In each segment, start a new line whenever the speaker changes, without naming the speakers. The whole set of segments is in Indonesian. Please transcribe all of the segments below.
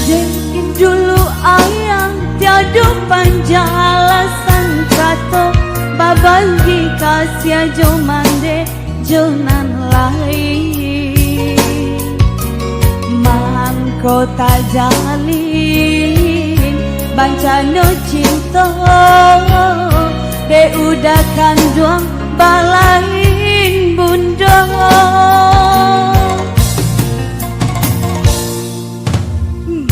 Jadi dulu ayang tiada panjalasan kata babagi kasih jomande jonan lain mangko tak jalin bancano cinta de udah kandung balain bunda.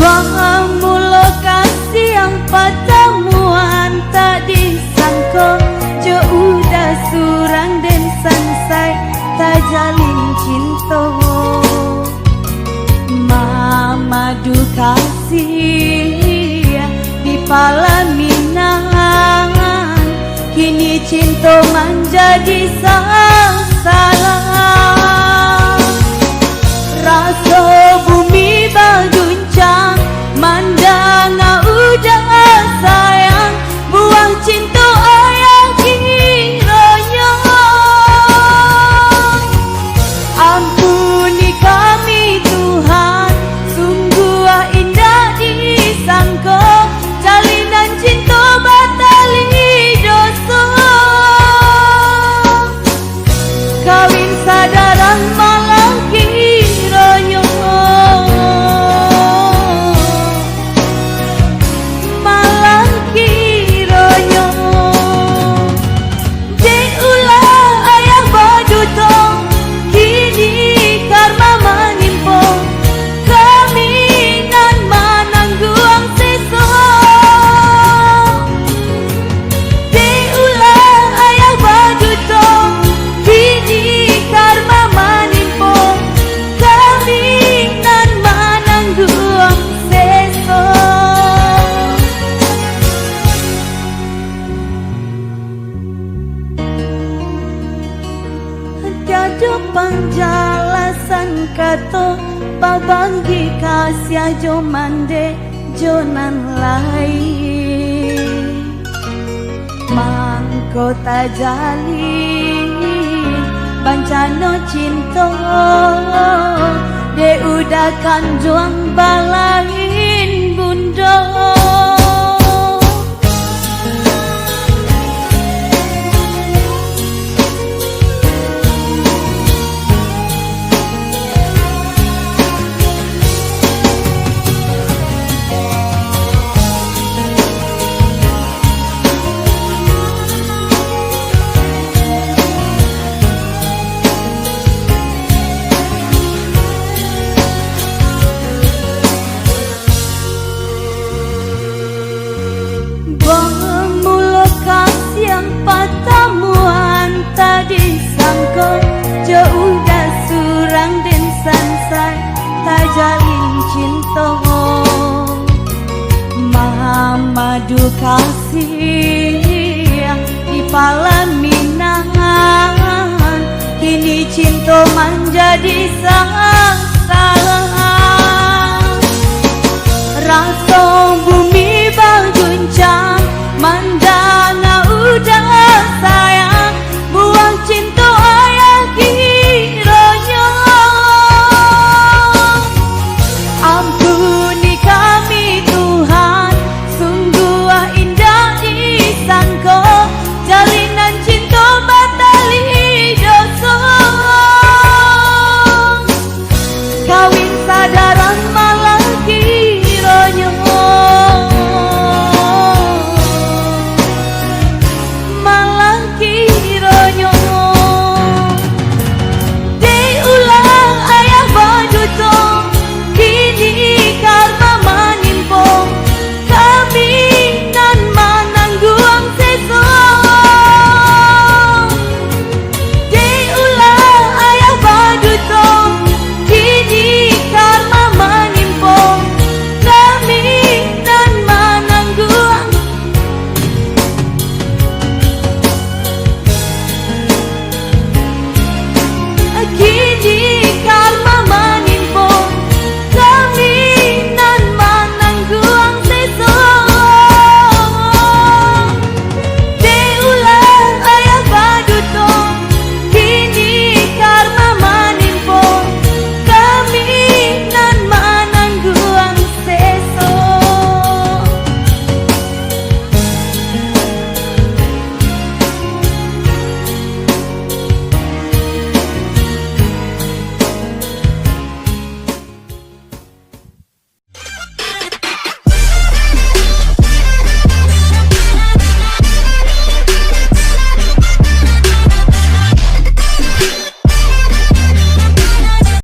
Bahamu lokasi yang pertemuan tak disangka, jo udah surang dan selesai tak jalin cinta. Mama dukasih di palaminan, kini cinta menjadi salah. Rasa bumi berguncang, mandang udah sayang, buang cinta ayah kiranya. Ampuni kami Tuhan, sungguh indah disangka, jalinan cinta batali dosa. Kawin sadaran malah kiranya, malah kiranya. Diulah ayah baduto, kini karma menimpa, kami nan menanggung sisa. Diulah ayah baduto, kini karma menimpa, kami nan menanggung sisa. Tiada penjelasan kata babagi kasih jomande jonan lain mangko tak jalin bancano cinta de udah kandung balain bunda. Bahamu lokasi yang pertemuan tak disangka, jauh dah surang dan selesai tak jalin cinta. Mama dukasih di palaminan, kini cinta menjadi salah.